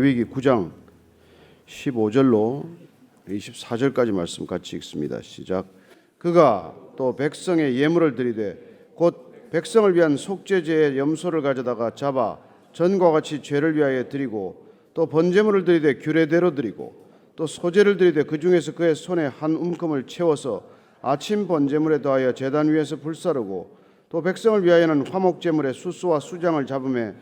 레위기 9장 15절로 24절까지 말씀 같이 읽습니다. 시작. 그가 또 백성의 예물을 드리되 곧 백성을 위한 속죄제의 염소를 가져다가 잡아 전과 같이 죄를 위하여 드리고 또 번제물을 드리되 규례대로 드리고 또 소제를 드리되 그 중에서 그의 손에 한 움큼을 채워서 아침 번제물에 더하여 제단 위에서 불사르고 또 백성을 위하여는 화목제물의 수수와 수장을 잡음에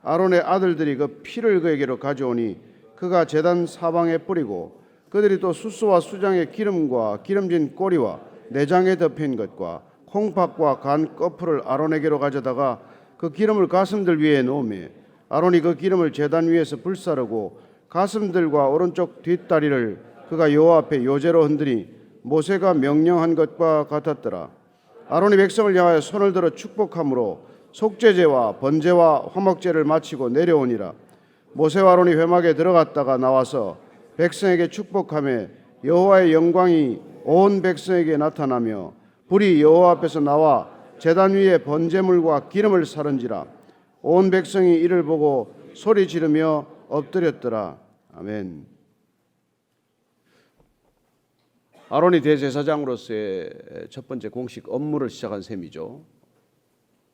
아론의 아들들이 그 피를 그에게로 가져오니 그가 제단 사방에 뿌리고 그들이 또 수수와 수장의 기름과 기름진 꼬리와 내장에 덮인 것과 콩팥과 간 거풀을 아론에게로 가져다가 그 기름을 가슴들 위에 놓으며 아론이 그 기름을 제단 위에서 불사르고 가슴들과 오른쪽 뒷다리를 그가 여호와 앞에 요제로 흔드니 모세가 명령한 것과 같았더라. 아론이 백성을 향하여 손을 들어 축복함으로 속죄제와 번제와 화목제를 마치고 내려오니라. 모세와 아론이 회막에 들어갔다가 나와서 백성에게 축복하며 여호와의 영광이 온 백성에게 나타나며 불이 여호와 앞에서 나와 제단 위에 번제물과 기름을 사른지라. 온 백성이 이를 보고 소리 지르며 엎드렸더라. 아멘. 아론이 대제사장으로서의 첫 번째 공식 업무를 시작한 셈이죠.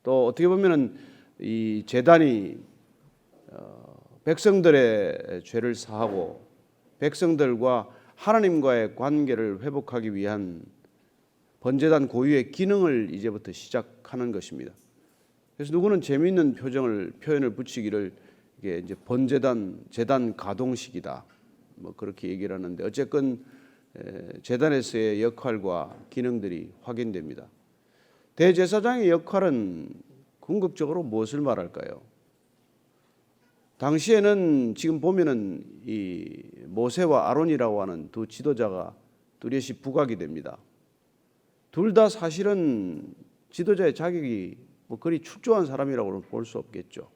또 어떻게 보면은 이 제단이 백성들의 죄를 사하고 백성들과 하나님과의 관계를 회복하기 위한 번제단 고유의 기능을 이제부터 시작하는 것입니다. 그래서 누구는 재미있는 표현을 붙이기를 이게 이제 제단 가동식이다. 뭐 그렇게 얘기를 하는데 어쨌건 제단에서의 역할과 기능들이 확인됩니다. 대제사장의 역할은 궁극적으로 무엇을 말할까요? 당시에는 지금 보면은 이 모세와 아론이라고 하는 두 지도자가 뚜렷이 부각이 됩니다. 둘 다 사실은 지도자의 자격이 뭐 그리 출중한 사람이라고는 볼 수 없겠죠.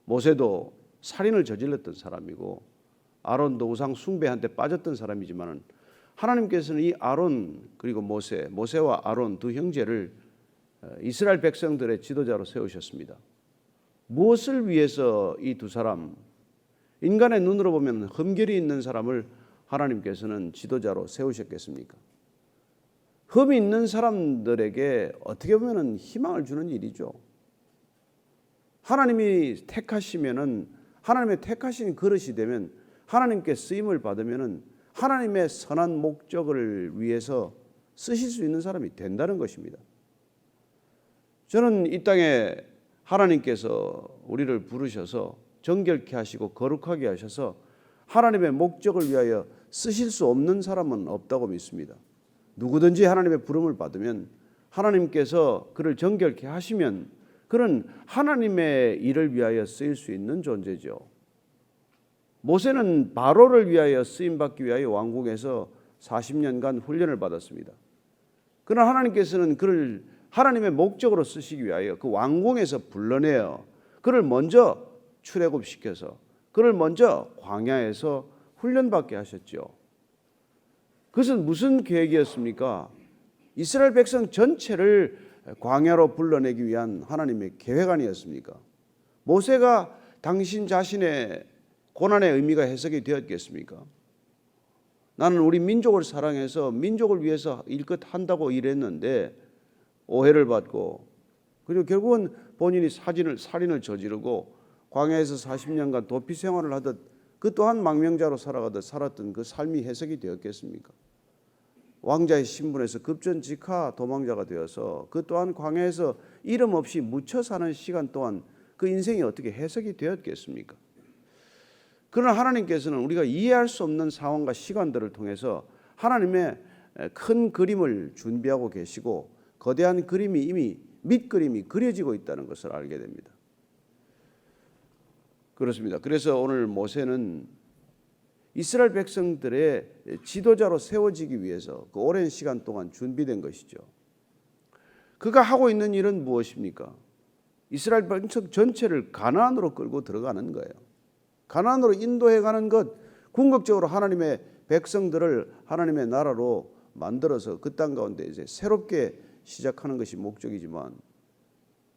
모세도 살인을 저질렀던 사람이고 아론도 우상 숭배한테 빠졌던 사람이지만은 하나님께서는 이 아론 그리고 모세와 아론 두 형제를 이스라엘 백성들의 지도자로 세우셨습니다. 무엇을 위해서 이 두 사람, 인간의 눈으로 보면 흠결이 있는 사람을 하나님께서는 지도자로 세우셨겠습니까? 흠이 있는 사람들에게 어떻게 보면 희망을 주는 일이죠. 하나님이 택하시면은 하나님의 택하신 그릇이 되면 하나님께 쓰임을 받으면은 하나님의 선한 목적을 위해서 쓰실 수 있는 사람이 된다는 것입니다. 저는 이 땅에 하나님께서 우리를 부르셔서 정결케 하시고 거룩하게 하셔서 하나님의 목적을 위하여 쓰실 수 없는 사람은 없다고 믿습니다. 누구든지 하나님의 부름을 받으면 하나님께서 그를 정결케 하시면 그는 하나님의 일을 위하여 쓰일 수 있는 존재죠. 모세는 바로를 위하여 쓰임받기 위하여 왕궁에서 40년간 훈련을 받았습니다. 그러나 하나님께서는 그를 하나님의 목적으로 쓰시기 위하여 그 왕궁에서 불러내어 그를 먼저 출애굽시켜서 그를 먼저 광야에서 훈련받게 하셨죠. 그것은 무슨 계획이었습니까? 이스라엘 백성 전체를 광야로 불러내기 위한 하나님의 계획 아니었습니까? 모세가 당신 자신의 고난의 의미가 해석이 되었겠습니까? 나는 우리 민족을 사랑해서 민족을 위해서 일껏 한다고 일했는데 오해를 받고 그리고 결국은 본인이 살인을 저지르고 광야에서 40년간 도피 생활을 하듯 그 또한 망명자로 살았던 그 삶이 해석이 되었겠습니까? 왕자의 신분에서 급전직하 도망자가 되어서 그 또한 광야에서 이름 없이 묻혀 사는 시간 동안 그 인생이 어떻게 해석이 되었겠습니까? 그러나 하나님께서는 우리가 이해할 수 없는 상황과 시간들을 통해서 하나님의 큰 그림을 준비하고 계시고 거대한 그림이 이미 밑그림이 그려지고 있다는 것을 알게 됩니다. 그렇습니다. 그래서 오늘 모세는 이스라엘 백성들의 지도자로 세워지기 위해서 그 오랜 시간 동안 준비된 것이죠. 그가 하고 있는 일은 무엇입니까? 이스라엘 백성 전체를 가나안으로 끌고 들어가는 거예요. 가나안으로 인도해 가는 것, 궁극적으로 하나님의 백성들을 하나님의 나라로 만들어서 그 땅 가운데 이제 새롭게 시작하는 것이 목적이지만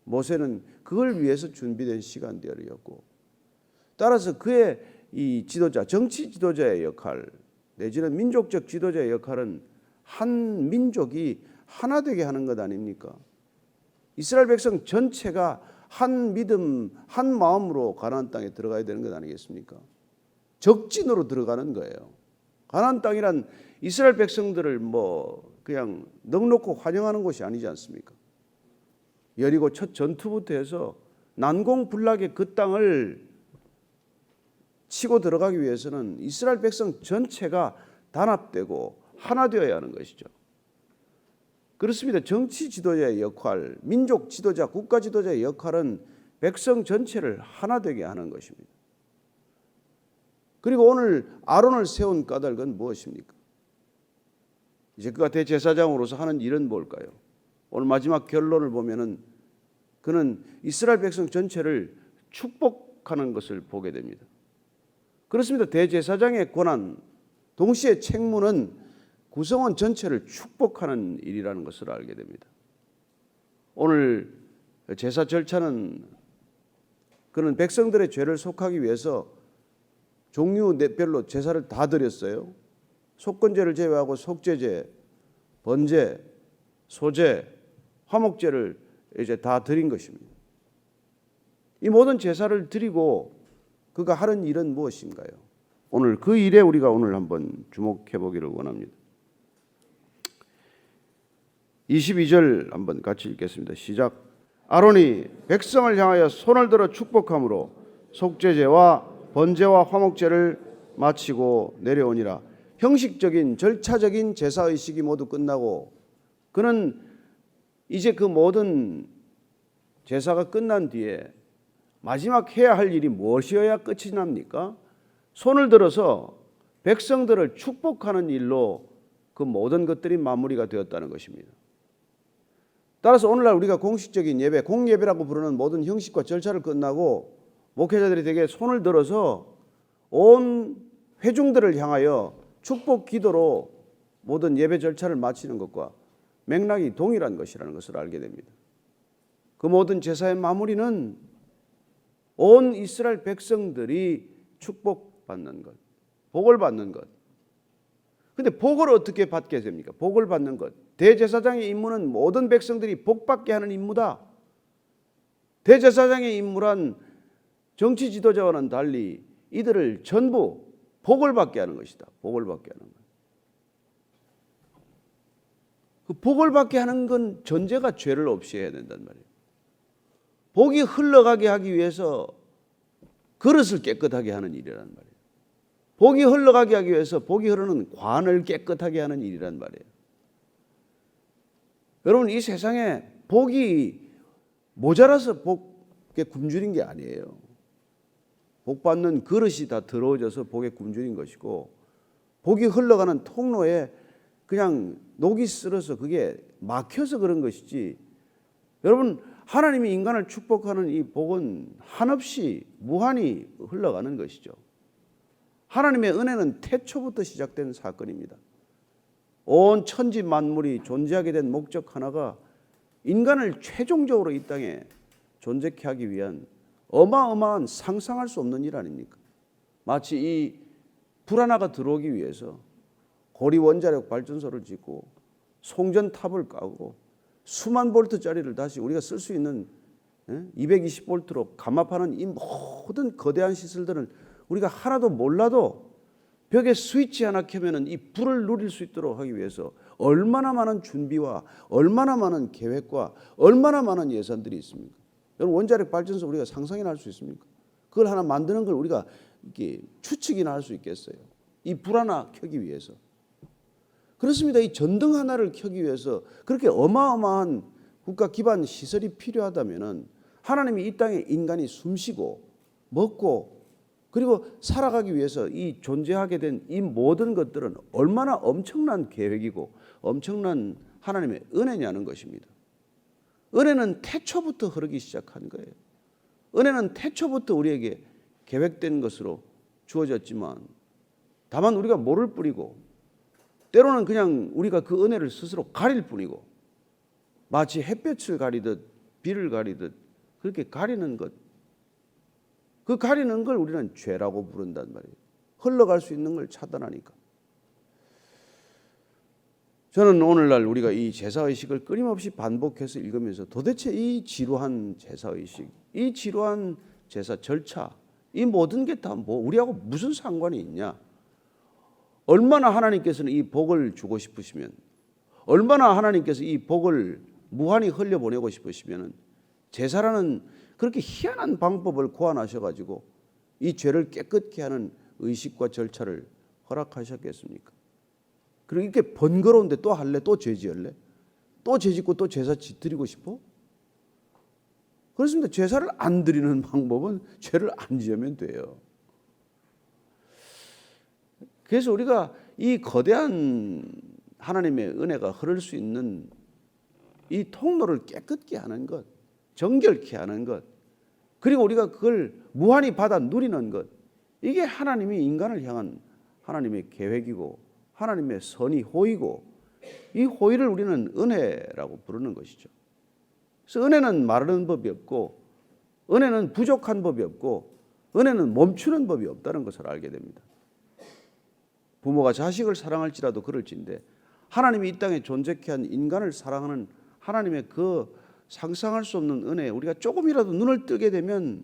모세는 그걸 위해서 준비된 시간들이었고 따라서 그의 이 지도자, 정치 지도자의 역할 내지는 민족적 지도자의 역할은 한 민족이 하나 되게 하는 것 아닙니까? 이스라엘 백성 전체가 한 믿음, 한 마음으로 가나안 땅에 들어가야 되는 것 아니겠습니까? 적진으로 들어가는 거예요. 가나안 땅이란 이스라엘 백성들을 그냥 넉넉히 환영하는 곳이 아니지 않습니까? 여리고 첫 전투부터 해서 난공불락의 그 땅을 치고 들어가기 위해서는 이스라엘 백성 전체가 단합되고 하나 되어야 하는 것이죠. 그렇습니다. 정치 지도자의 역할, 민족 지도자, 국가 지도자의 역할은 백성 전체를 하나 되게 하는 것입니다. 그리고 오늘 아론을 세운 까닭은 무엇입니까? 이제 그가 대제사장으로서 하는 일은 뭘까요? 오늘 마지막 결론을 보면은 그는 이스라엘 백성 전체를 축복하는 것을 보게 됩니다. 그렇습니다. 대제사장의 권한, 동시에 책무는 구성원 전체를 축복하는 일이라는 것을 알게 됩니다. 오늘 제사 절차는 그는 백성들의 죄를 속하기 위해서 종류별로 제사를 다 드렸어요. 속건제를 제외하고 속죄제, 번제, 소제, 화목제를 이제 다 드린 것입니다. 이 모든 제사를 드리고 그가 하는 일은 무엇인가요? 오늘 그 일에 우리가 오늘 한번 주목해 보기를 원합니다. 22절 한번 같이 읽겠습니다. 시작. 아론이 백성을 향하여 손을 들어 축복함으로 속죄제와 번제와 화목제를 마치고 내려오니라. 형식적인 절차적인 제사의식이 모두 끝나고 그는 이제 그 모든 제사가 끝난 뒤에 마지막 해야 할 일이 무엇이어야 끝이 납니까? 손을 들어서 백성들을 축복하는 일로 그 모든 것들이 마무리가 되었다는 것입니다. 따라서 오늘날 우리가 공식적인 예배, 공예배라고 부르는 모든 형식과 절차를 끝나고 목회자들이 되게 손을 들어서 온 회중들을 향하여 축복 기도로 모든 예배 절차를 마치는 것과 맥락이 동일한 것이라는 것을 알게 됩니다. 그 모든 제사의 마무리는 온 이스라엘 백성들이 축복받는 것, 복을 받는 것. 근데 복을 어떻게 받게 됩니까? 복을 받는 것. 대제사장의 임무는 모든 백성들이 복받게 하는 임무다. 대제사장의 임무란 정치 지도자와는 달리 이들을 전부 복을 받게 하는 것이다. 복을 받게 하는 것. 그 복을 받게 하는 건 전제가 죄를 없이 해야 된단 말이에요. 복이 흘러가게 하기 위해서 그릇을 깨끗하게 하는 일이란 말이에요. 복이 흘러가게 하기 위해서 복이 흐르는 관을 깨끗하게 하는 일이란 말이에요. 여러분, 이 세상에 복이 모자라서 복에 굶주린 게 아니에요. 복 받는 그릇이 다 더러워져서 복에 굶주린 것이고 복이 흘러가는 통로에 그냥 녹이 슬어서 그게 막혀서 그런 것이지. 여러분, 하나님이 인간을 축복하는 이 복은 한없이 무한히 흘러가는 것이죠. 하나님의 은혜는 태초부터 시작된 사건입니다. 온 천지 만물이 존재하게 된 목적 하나가 인간을 최종적으로 이 땅에 존재케 하기 위한 어마어마한 상상할 수 없는 일 아닙니까? 마치 이 불 하나가 들어오기 위해서 고리 원자력 발전소를 짓고 송전탑을 까고 수만 볼트짜리를 다시 우리가 쓸 수 있는 220볼트로 감압하는 이 모든 거대한 시설들은 우리가 하나도 몰라도 벽에 스위치 하나 켜면은 이 불을 누릴 수 있도록 하기 위해서 얼마나 많은 준비와 얼마나 많은 계획과 얼마나 많은 예산들이 있습니까? 여러분, 원자력 발전소 우리가 상상이나 할 수 있습니까? 그걸 하나 만드는 걸 우리가 이렇게 추측이나 할 수 있겠어요? 이 불 하나 켜기 위해서. 그렇습니다. 이 전등 하나를 켜기 위해서 그렇게 어마어마한 국가 기반 시설이 필요하다면은 하나님이 이 땅에 인간이 숨쉬고 먹고 그리고 살아가기 위해서 이 존재하게 된 이 모든 것들은 얼마나 엄청난 계획이고 엄청난 하나님의 은혜냐는 것입니다. 은혜는 태초부터 흐르기 시작한 거예요. 은혜는 태초부터 우리에게 계획된 것으로 주어졌지만 다만 우리가 모를 뿐이고 때로는 그냥 우리가 그 은혜를 스스로 가릴 뿐이고 마치 햇볕을 가리듯 비를 가리듯 그렇게 가리는 것. 그 가리는 걸 우리는 죄라고 부른단 말이에요. 흘러갈 수 있는 걸 차단하니까. 저는 오늘날 우리가 이 제사의식을 끊임없이 반복해서 읽으면서 도대체 이 지루한 제사의식, 이 지루한 제사 절차, 이 모든 게 다 우리하고 무슨 상관이 있냐? 얼마나 하나님께서는 이 복을 주고 싶으시면, 얼마나 하나님께서 이 복을 무한히 흘려보내고 싶으시면 제사라는 그렇게 희한한 방법을 고안하셔가지고 이 죄를 깨끗게 하는 의식과 절차를 허락하셨겠습니까? 그리고 이렇게 번거로운데 또 할래? 또 죄 지을래? 또 죄 짓고 또 제사 드리고 싶어? 그렇습니다. 제사를 안 드리는 방법은 죄를 안 지으면 돼요. 그래서 우리가 이 거대한 하나님의 은혜가 흐를 수 있는 이 통로를 깨끗게 하는 것, 정결케 하는 것, 그리고 우리가 그걸 무한히 받아 누리는 것, 이게 하나님이 인간을 향한 하나님의 계획이고 하나님의 선이 호의고, 이 호의를 우리는 은혜라고 부르는 것이죠. 그래서 은혜는 마르는 법이 없고, 은혜는 부족한 법이 없고, 은혜는 멈추는 법이 없다는 것을 알게 됩니다. 부모가 자식을 사랑할지라도 그럴진데 하나님이 이 땅에 존재케 한 인간을 사랑하는 하나님의 그 상상할 수 없는 은혜에 우리가 조금이라도 눈을 뜨게 되면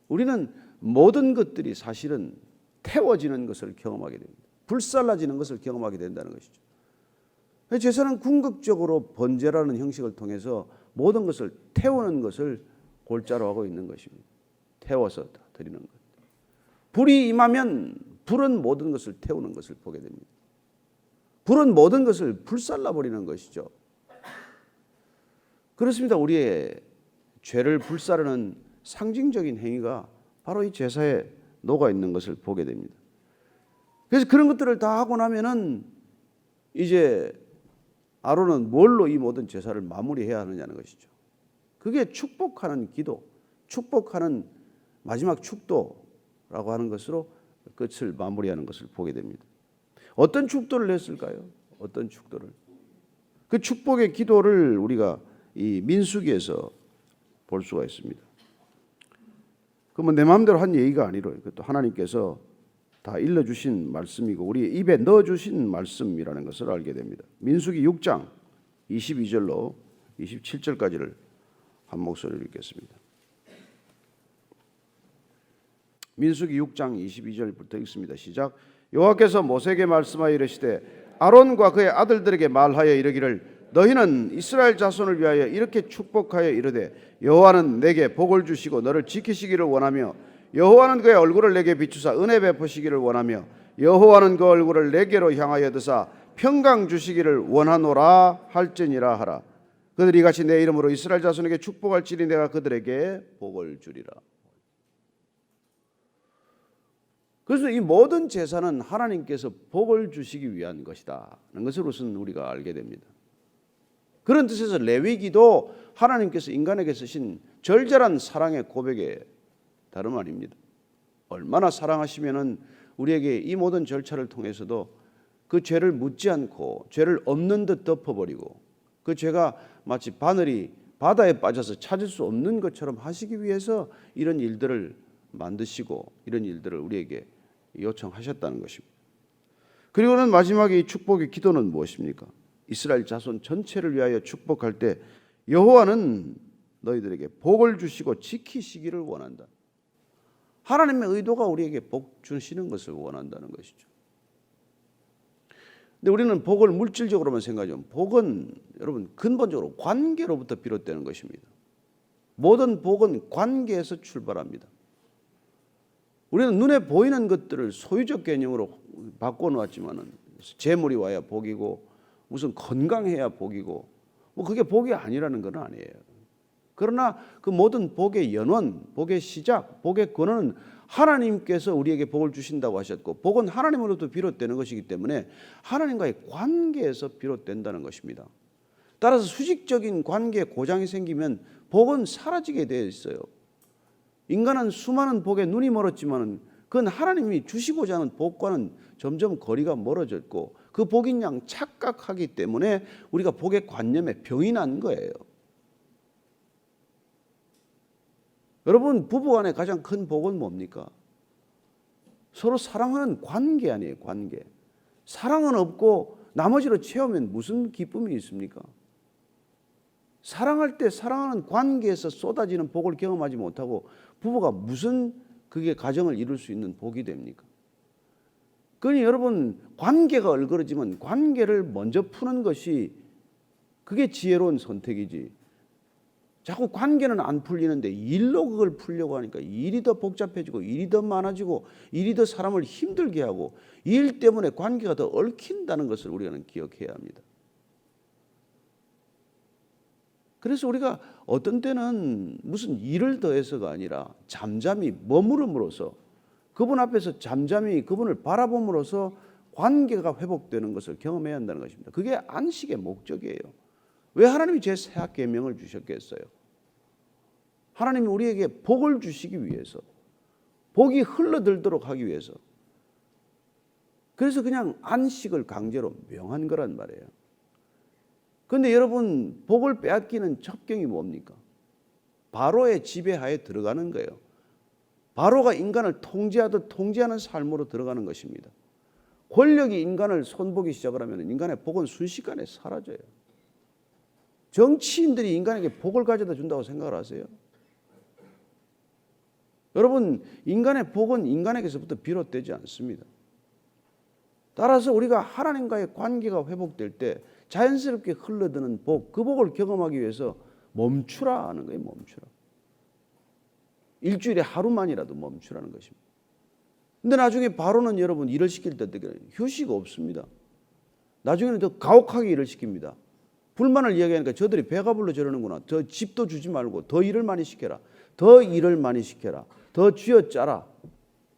우리는 모든 것들이 사실은 태워지는 것을 경험하게 됩니다. 불살라지는 것을 경험하게 된다는 것이죠. 제사는 궁극적으로 번제라는 형식을 통해서 모든 것을 태우는 것을 골자로 하고 있는 것입니다. 태워서 드리는 것. 불이 임하면 불은 모든 것을 태우는 것을 보게 됩니다. 불은 모든 것을 불살라버리는 것이죠. 그렇습니다. 우리의 죄를 불사르는 상징적인 행위가 바로 이 제사에 녹아 있는 것을 보게 됩니다. 그래서 그런 것들을 다 하고 나면은 이제 아론은 뭘로 이 모든 제사를 마무리해야 하느냐는 것이죠. 그게 축복하는 기도, 축복하는 마지막 축도라고 하는 것으로 끝을 마무리하는 것을 보게 됩니다. 어떤 축도를 했을까요? 어떤 축도를? 그 축복의 기도를 우리가 이 민수기에서 볼 수가 있습니다. 그러면 내 마음대로 한 얘기가 아니로 그것도 하나님께서 다 일러주신 말씀이고 우리 입에 넣어주신 말씀이라는 것을 알게 됩니다. 민수기 6장 22절로 27절까지를 한 목소리로 읽겠습니다. 민수기 6장 22절부터 읽습니다. 시작. 여호와께서 모세에게 말씀하여 이르시되 아론과 그의 아들들에게 말하여 이르기를 너희는 이스라엘 자손을 위하여 이렇게 축복하여 이르되 여호와는 내게 복을 주시고 너를 지키시기를 원하며 여호와는 그의 얼굴을 내게 비추사 은혜 베푸시기를 원하며 여호와는 그 얼굴을 내게로 향하여 드사 평강 주시기를 원하노라 할지니라 하라. 그들이 이같이 내 이름으로 이스라엘 자손에게 축복할지니 내가 그들에게 복을 주리라. 그래서 이 모든 제사는 하나님께서 복을 주시기 위한 것이다는 것을 우선 우리가 알게 됩니다. 그런 뜻에서 레위기도 하나님께서 인간에게 쓰신 절절한 사랑의 고백의 다름 아닙니다. 얼마나 사랑하시면은 우리에게 이 모든 절차를 통해서도 그 죄를 묻지 않고 죄를 없는 듯 덮어버리고 그 죄가 마치 바늘이 바다에 빠져서 찾을 수 없는 것처럼 하시기 위해서 이런 일들을 만드시고 이런 일들을 우리에게 요청하셨다는 것입니다. 그리고는 마지막에 이 축복의 기도는 무엇입니까? 이스라엘 자손 전체를 위하여 축복할 때 여호와는 너희들에게 복을 주시고 지키시기를 원한다. 하나님의 의도가 우리에게 복 주시는 것을 원한다는 것이죠. 근데 우리는 복을 물질적으로만 생각하죠. 복은 여러분 근본적으로 관계로부터 비롯되는 것입니다. 모든 복은 관계에서 출발합니다. 우리는 눈에 보이는 것들을 소유적 개념으로 바꿔놓았지만은 재물이 와야 복이고 무슨 건강해야 복이고 뭐 그게 복이 아니라는 건 아니에요. 그러나 그 모든 복의 연원, 복의 시작, 복의 근원은 하나님께서 우리에게 복을 주신다고 하셨고 복은 하나님으로부터 비롯되는 것이기 때문에 하나님과의 관계에서 비롯된다는 것입니다. 따라서 수직적인 관계에 고장이 생기면 복은 사라지게 되어 있어요. 인간은 수많은 복에 눈이 멀었지만 그건 하나님이 주시고자 하는 복과는 점점 거리가 멀어졌고 그 복인 양 착각하기 때문에 우리가 복의 관념에 병이 난 거예요. 여러분, 부부간의 가장 큰 복은 뭡니까? 서로 사랑하는 관계 아니에요, 관계. 사랑은 없고 나머지로 채우면 무슨 기쁨이 있습니까? 사랑할 때 사랑하는 관계에서 쏟아지는 복을 경험하지 못하고 부부가 무슨 그게 가정을 이룰 수 있는 복이 됩니까? 그러니 여러분, 관계가 얼그러지면 관계를 먼저 푸는 것이 그게 지혜로운 선택이지. 자꾸 관계는 안 풀리는데 일로 그걸 풀려고 하니까 일이 더 복잡해지고 일이 더 많아지고 일이 더 사람을 힘들게 하고 일 때문에 관계가 더 얽힌다는 것을 우리는 기억해야 합니다. 그래서 우리가 어떤 때는 무슨 일을 더해서가 아니라 잠잠히 머무름으로써 그분 앞에서 잠잠히 그분을 바라봄으로써 관계가 회복되는 것을 경험해야 한다는 것입니다. 그게 안식의 목적이에요. 왜 하나님이 제4 계명을 주셨겠어요? 하나님이 우리에게 복을 주시기 위해서, 복이 흘러들도록 하기 위해서. 그래서 그냥 안식을 강제로 명한 거란 말이에요. 그런데 여러분, 복을 빼앗기는 첩경이 뭡니까? 바로의 지배하에 들어가는 거예요. 바로가 인간을 통제하듯 통제하는 삶으로 들어가는 것입니다. 권력이 인간을 손보기 시작을 하면 인간의 복은 순식간에 사라져요. 정치인들이 인간에게 복을 가져다 준다고 생각을 하세요? 여러분, 인간의 복은 인간에게서부터 비롯되지 않습니다. 따라서 우리가 하나님과의 관계가 회복될 때 자연스럽게 흘러드는 복, 그 복을 경험하기 위해서 멈추라 하는 거예요. 멈추라. 일주일에 하루만이라도 멈추라는 것입니다. 근데 나중에 바로는 여러분 일을 시킬 때 휴식 없습니다. 나중에는 더 가혹하게 일을 시킵니다. 불만을 이야기하니까 저들이 배가 불러 저러는구나. 더 집도 주지 말고 더 일을 많이 시켜라. 더 일을 많이 시켜라. 더 쥐어짜라.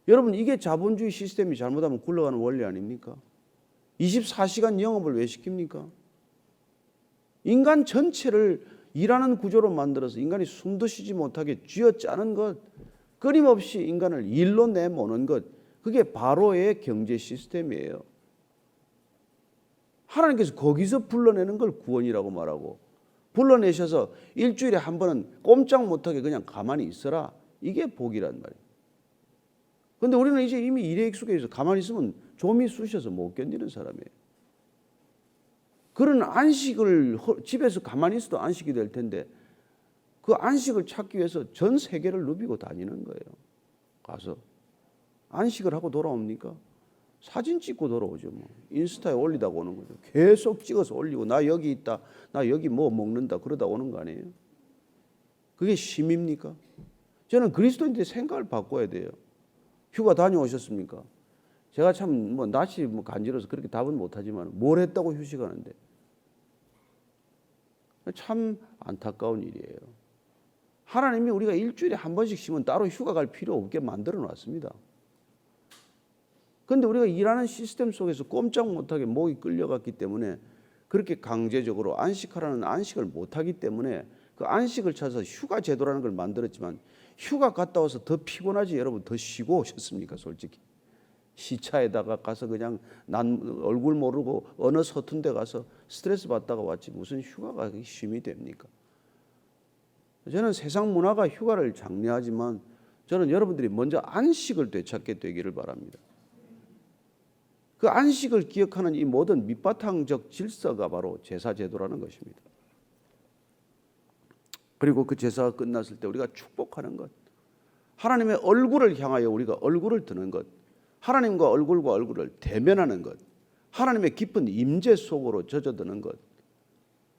여러분, 이게 자본주의 시스템이 잘못하면 굴러가는 원리 아닙니까? 24시간 영업을 왜 시킵니까? 인간 전체를 일하는 구조로 만들어서 인간이 숨도 쉬지 못하게 쥐어짜는 것, 끊임없이 인간을 일로 내모는 것, 그게 바로의 경제 시스템이에요. 하나님께서 거기서 불러내는 걸 구원이라고 말하고, 불러내셔서 일주일에 한 번은 꼼짝 못하게 그냥 가만히 있어라. 이게 복이란 말이에요. 그런데 우리는 이제 이미 일에 익숙해 있어 가만히 있으면 좀이 쑤셔서 못 견디는 사람이에요. 그런 안식을 집에서 가만히 있어도 안식이 될 텐데 그 안식을 찾기 위해서 전 세계를 누비고 다니는 거예요. 가서 안식을 하고 돌아옵니까? 사진 찍고 돌아오죠. 뭐. 인스타에 올리다가 오는 거죠. 계속 찍어서 올리고 나 여기 있다. 나 여기 뭐 먹는다. 그러다 오는 거 아니에요? 그게 쉼입니까? 저는 그리스도인들의 생각을 바꿔야 돼요. 휴가 다녀오셨습니까? 제가 참 뭐 낯이 뭐 간지러서 그렇게 답은 못하지만 뭘 했다고 휴식하는데 참 안타까운 일이에요. 하나님이 우리가 일주일에 한 번씩 쉬면 따로 휴가 갈 필요 없게 만들어 놨습니다. 그런데 우리가 일하는 시스템 속에서 꼼짝 못하게 목이 끌려갔기 때문에 그렇게 강제적으로 안식하라는 안식을 못하기 때문에 그 안식을 찾아서 휴가 제도라는 걸 만들었지만 휴가 갔다 와서 더 피곤하지 여러분 더 쉬고 오셨습니까? 솔직히 시차에다가 가서 그냥 난 얼굴 모르고 어느 서툰 데 가서 스트레스 받다가 왔지 무슨 휴가가 쉼이 됩니까? 저는 세상 문화가 휴가를 장려하지만 저는 여러분들이 먼저 안식을 되찾게 되기를 바랍니다. 그 안식을 기억하는 이 모든 밑바탕적 질서가 바로 제사제도라는 것입니다. 그리고 그 제사가 끝났을 때 우리가 축복하는 것, 하나님의 얼굴을 향하여 우리가 얼굴을 드는 것, 하나님과 얼굴을 대면하는 것, 하나님의 깊은 임재 속으로 젖어드는 것,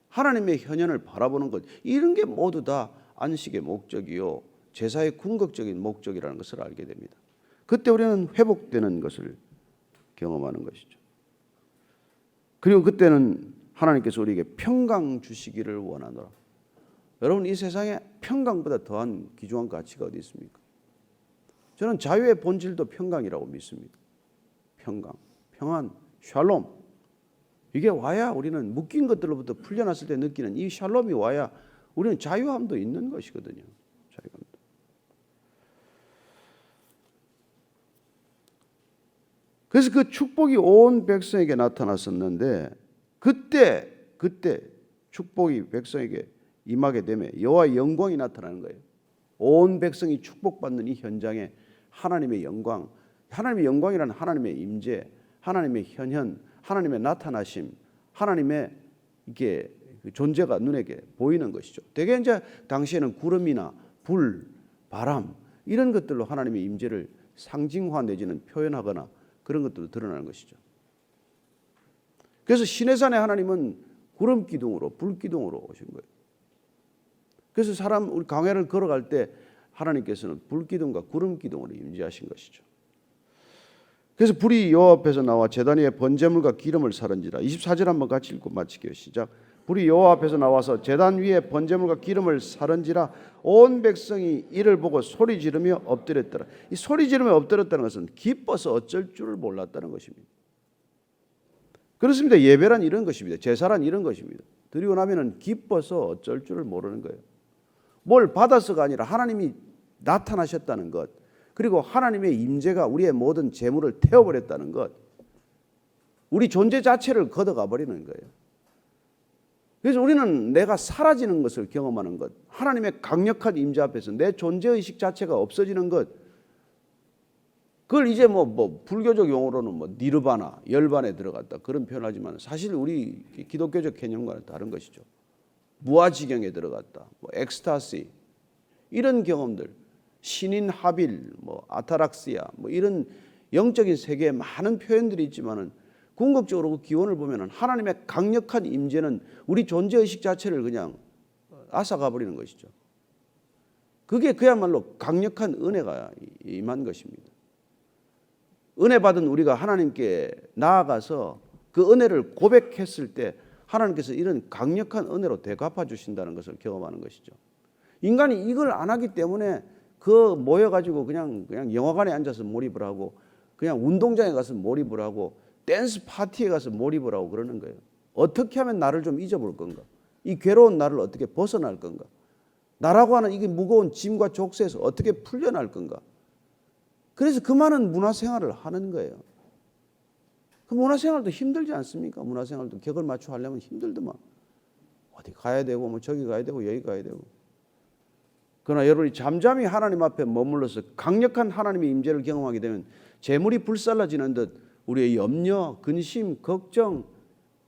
하나님의 현현을 바라보는 것, 이런 게 모두 다 안식의 목적이요 제사의 궁극적인 목적이라는 것을 알게 됩니다. 그때 우리는 회복되는 것을 경험하는 것이죠. 그리고 그때는 하나님께서 우리에게 평강 주시기를 원하노라. 여러분, 이 세상에 평강보다 더한 귀중한 가치가 어디 있습니까? 저는 자유의 본질도 평강이라고 믿습니다. 평강, 평안, 샬롬. 이게 와야 우리는 묶인 것들로부터 풀려났을 때 느끼는 이 샬롬이 와야 우리는 자유함도 있는 것이거든요. 자유함도. 그래서 그 축복이 온 백성에게 나타났었는데 그때 축복이 백성에게 임하게 되면 여호와의 영광이 나타나는 거예요. 온 백성이 축복받는 이 현장에 하나님의 영광, 하나님의 영광이라는 하나님의 임재, 하나님의 현현, 하나님의 나타나심, 하나님의 이게 존재가 눈에게 보이는 것이죠. 대개 이제 당시에는 구름이나 불, 바람 이런 것들로 하나님의 임재를 상징화 내지는 표현하거나 그런 것들로 드러나는 것이죠. 그래서 시내산의 하나님은 구름 기둥으로 불 기둥으로 오신 거예요. 그래서 우리 광야를 걸어갈 때 하나님께서는 불 기둥과 구름 기둥으로 임재하신 것이죠. 그래서 불이 여호와 앞에서 나와 제단 위에 번제물과 기름을 사른지라. 24절 한번 같이 읽고 마칠게요. 시작. 불이 여호와 앞에서 나와서 제단 위에 번제물과 기름을 사른지라. 온 백성이 이를 보고 소리 지르며 엎드렸더라. 이 소리 지르며 엎드렸다는 것은 기뻐서 어쩔 줄을 몰랐다는 것입니다. 그렇습니다. 예배란 이런 것입니다. 제사란 이런 것입니다. 드리고 나면은 기뻐서 어쩔 줄을 모르는 거예요. 뭘 받아서가 아니라 하나님이 나타나셨다는 것, 그리고 하나님의 임재가 우리의 모든 재물을 태워버렸다는 것, 우리 존재 자체를 걷어가 버리는 거예요. 그래서 우리는 내가 사라지는 것을 경험하는 것, 하나님의 강력한 임재 앞에서 내 존재의식 자체가 없어지는 것, 그걸 이제 뭐 불교적 용어로는 뭐 니르바나, 열반에 들어갔다 그런 표현하지만 사실 우리 기독교적 개념과는 다른 것이죠. 무아지경에 들어갔다, 뭐 엑스타시 이런 경험들, 신인 하빌, 뭐 아타락시아, 뭐 이런 영적인 세계에 많은 표현들이 있지만은 궁극적으로 그 기원을 보면은 하나님의 강력한 임재는 우리 존재 의식 자체를 그냥 앗아가 버리는 것이죠. 그게 그야말로 강력한 은혜가 임한 것입니다. 은혜 받은 우리가 하나님께 나아가서 그 은혜를 고백했을 때 하나님께서 이런 강력한 은혜로 되갚아 주신다는 것을 경험하는 것이죠. 인간이 이걸 안 하기 때문에 그 모여가지고 그냥 영화관에 앉아서 몰입을 하고 그냥 운동장에 가서 몰입을 하고 댄스 파티에 가서 몰입을 하고 그러는 거예요. 어떻게 하면 나를 좀 잊어볼 건가? 이 괴로운 나를 어떻게 벗어날 건가? 나라고 하는 이게 무거운 짐과 족쇄에서 어떻게 풀려날 건가? 그래서 그 많은 문화생활을 하는 거예요. 그 문화생활도 힘들지 않습니까? 문화생활도 격을 맞춰 하려면 힘들더만. 어디 가야 되고 뭐 저기 가야 되고 여기 가야 되고. 그러나 여러분이 잠잠히 하나님 앞에 머물러서 강력한 하나님의 임재를 경험하게 되면 재물이 불살라지는 듯 우리의 염려, 근심, 걱정,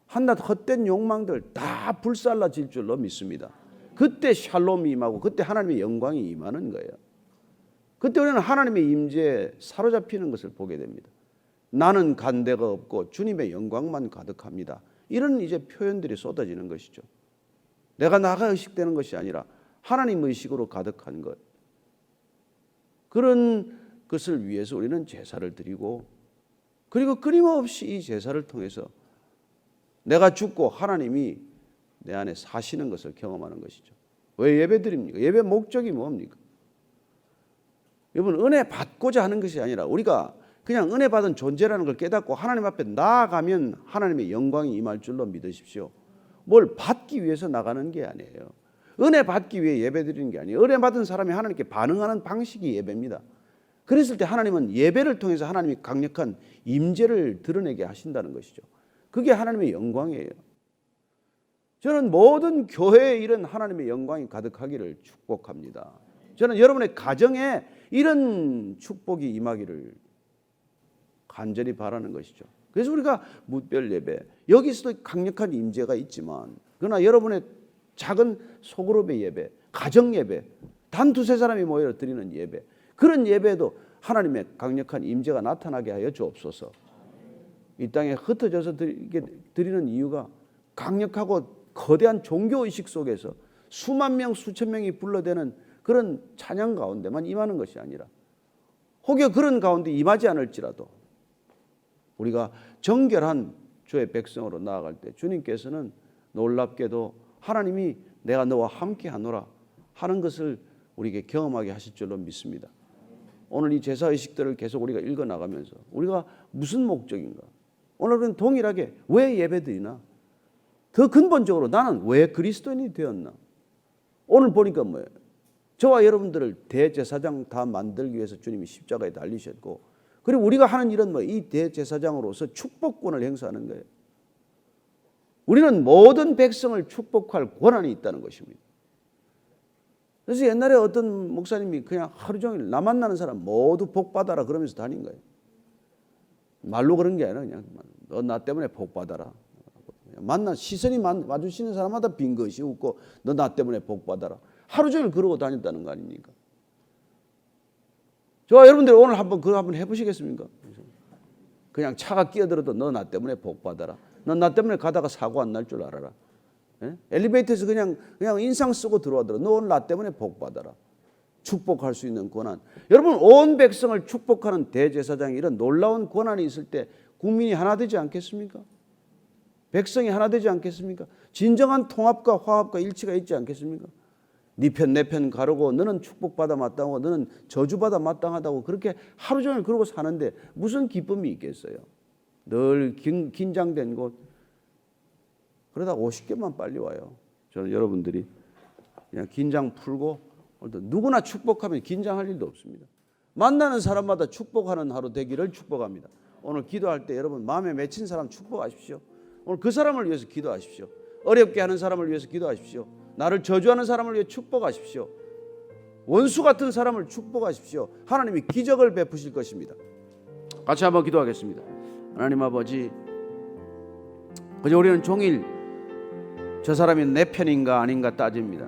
한낱 헛된 욕망들 다 불살라질 줄로 믿습니다. 그때 샬롬이 임하고 그때 하나님의 영광이 임하는 거예요. 그때 우리는 하나님의 임재에 사로잡히는 것을 보게 됩니다. 나는 간 데가 없고 주님의 영광만 가득합니다. 이런 이제 표현들이 쏟아지는 것이죠. 내가 나가 의식되는 것이 아니라 하나님 의식으로 가득한 것. 그런 것을 위해서 우리는 제사를 드리고 그리고 끊임없이 이 제사를 통해서 내가 죽고 하나님이 내 안에 사시는 것을 경험하는 것이죠. 왜 예배 드립니까? 예배 목적이 뭡니까? 여러분 은혜 받고자 하는 것이 아니라 우리가 그냥 은혜 받은 존재라는 걸 깨닫고 하나님 앞에 나아가면 하나님의 영광이 임할 줄로 믿으십시오. 뭘 받기 위해서 나가는 게 아니에요. 은혜 받기 위해 예배 드리는 게 아니에요. 은혜 받은 사람이 하나님께 반응하는 방식이 예배입니다. 그랬을 때 하나님은 예배를 통해서 하나님이 강력한 임재를 드러내게 하신다는 것이죠. 그게 하나님의 영광이에요. 저는 모든 교회에 이런 하나님의 영광이 가득하기를 축복합니다. 저는 여러분의 가정에 이런 축복이 임하기를 간절히 바라는 것이죠. 그래서 우리가 무별 예배, 여기서도 강력한 임재가 있지만 그러나 여러분의 작은 소그룹의 예배, 가정 예배, 단 두세 사람이 모여 드리는 예배, 그런 예배에도 하나님의 강력한 임재가 나타나게 하여 주옵소서. 이 땅에 흩어져서 드리는 이유가 강력하고 거대한 종교의식 속에서 수만 명, 수천 명이 불러대는 그런 찬양 가운데만 임하는 것이 아니라 혹여 그런 가운데 임하지 않을지라도 우리가 정결한 주의 백성으로 나아갈 때 주님께서는 놀랍게도 하나님이 내가 너와 함께 하노라 하는 것을 우리에게 경험하게 하실 줄로 믿습니다. 오늘 이 제사의식들을 계속 우리가 읽어나가면서 우리가 무슨 목적인가? 오늘은 동일하게 왜 예배드리나? 더 근본적으로 나는 왜 그리스도인이 되었나? 오늘 보니까 뭐예요? 저와 여러분들을 대제사장 다 만들기 위해서 주님이 십자가에 달리셨고 그리고 우리가 하는 일은 이 대제사장으로서 축복권을 행사하는 거예요. 우리는 모든 백성을 축복할 권한이 있다는 것입니다. 그래서 옛날에 어떤 목사님이 그냥 하루 종일 나 만나는 사람 모두 복 받아라 그러면서 다닌 거예요. 말로 그런 게 아니라 그냥 너 나 때문에 복 받아라. 시선이 마주치는 사람마다 빙긋이 웃고 너 나 때문에 복 받아라. 하루 종일 그러고 다녔다는 거 아닙니까? 저 여러분들 오늘 그거 한번 해보시겠습니까? 그냥 차가 끼어들어도 너 나 때문에 복 받아라. 너 나 때문에 가다가 사고 안 날 줄 알아라. 예? 엘리베이터에서 그냥 인상 쓰고 들어와더라. 너 오늘 나 때문에 복 받아라. 축복할 수 있는 권한. 여러분 온 백성을 축복하는 대제사장이 이런 놀라운 권한이 있을 때 국민이 하나 되지 않겠습니까? 백성이 하나 되지 않겠습니까? 진정한 통합과 화합과 일치가 있지 않겠습니까? 네 편 내 편 가르고 너는 축복받아 마땅하고 너는 저주받아 마땅하다고 그렇게 하루 종일 그러고 사는데 무슨 기쁨이 있겠어요? 늘 긴장된 곳. 그러다 50개만 빨리 와요. 저는 여러분들이 그냥 긴장 풀고 누구나 축복하면 긴장할 일도 없습니다. 만나는 사람마다 축복하는 하루 되기를 축복합니다. 오늘 기도할 때 여러분 마음에 맺힌 사람 축복하십시오. 오늘 그 사람을 위해서 기도하십시오. 어렵게 하는 사람을 위해서 기도하십시오. 나를 저주하는 사람을 위해 축복하십시오. 원수 같은 사람을 축복하십시오. 하나님이 기적을 베푸실 것입니다. 같이 한번 기도하겠습니다. 하나님 아버지, 그저 우리는 종일 저 사람이 내 편인가 아닌가 따집니다.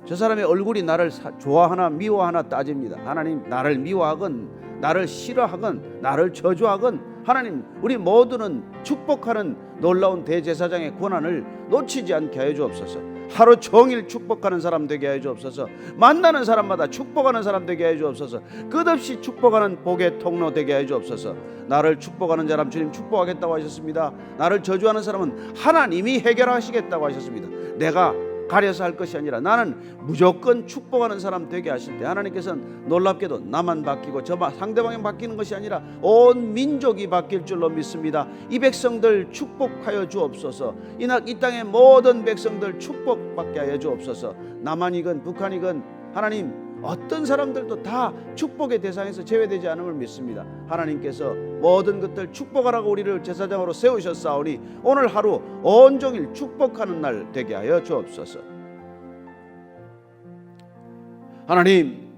저 사람의 얼굴이 나를 좋아하나 미워하나 따집니다. 하나님, 나를 미워하건 나를 싫어하건 나를 저주하건 하나님, 우리 모두는 축복하는 놀라운 대제사장의 권한을 놓치지 않게 하여 주옵소서. 하루 종일 축복하는 사람 되게 하여 주옵소서. 만나는 사람마다 축복하는 사람 되게 하여 주옵소서. 끝없이 축복하는 복의 통로 되게 하여 주옵소서. 나를 축복하는 사람 주님 축복하겠다고 하셨습니다. 나를 저주하는 사람은 하나님이 해결하시겠다고 하셨습니다. 내가 가려서 할 것이 아니라 나는 무조건 축복하는 사람 되게 하실 때 하나님께서는 놀랍게도 나만 바뀌고 저 상대방이 바뀌는 것이 아니라 온 민족이 바뀔 줄로 믿습니다. 이 백성들 축복하여 주옵소서. 이 땅의 모든 백성들 축복받게 하여 주옵소서. 남한이건 북한이건 하나님 어떤 사람들도 다 축복의 대상에서 제외되지 않음을 믿습니다. 하나님께서 모든 것들 축복하라고 우리를 제사장으로 세우셨사오니 오늘 하루 온종일 축복하는 날 되게 하여 주옵소서. 하나님,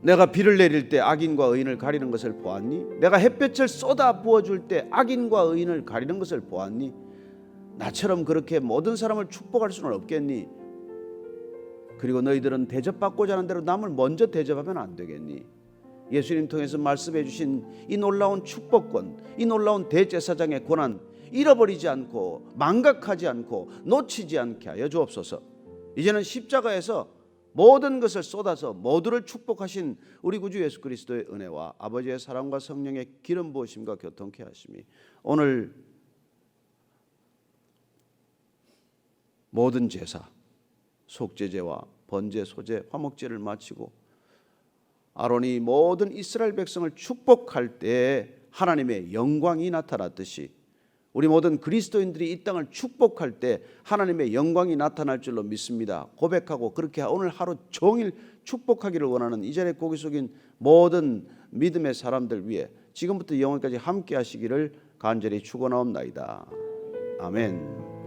내가 비를 내릴 때 악인과 의인을 가리는 것을 보았니? 내가 햇볕을 쏟아 부어줄 때 악인과 의인을 가리는 것을 보았니? 나처럼 그렇게 모든 사람을 축복할 수는 없겠니? 그리고 너희들은 대접받고자 하는 대로 남을 먼저 대접하면 안 되겠니? 예수님 통해서 말씀해 주신 이 놀라운 축복권, 이 놀라운 대제사장의 권한 잃어버리지 않고 망각하지 않고 놓치지 않게 하여 주옵소서. 이제는 십자가에서 모든 것을 쏟아서 모두를 축복하신 우리 구주 예수 그리스도의 은혜와 아버지의 사랑과 성령의 기름 부으심과 교통케 하심이 오늘 모든 제사 속죄제와 번제, 소제, 화목제를 마치고 아론이 모든 이스라엘 백성을 축복할 때 하나님의 영광이 나타났듯이 우리 모든 그리스도인들이 이 땅을 축복할 때 하나님의 영광이 나타날 줄로 믿습니다. 고백하고 그렇게 오늘 하루 종일 축복하기를 원하는 이 자리에 고개 숙인 모든 믿음의 사람들 위해 지금부터 영원까지 함께 하시기를 간절히 축원하옵나이다. 아멘.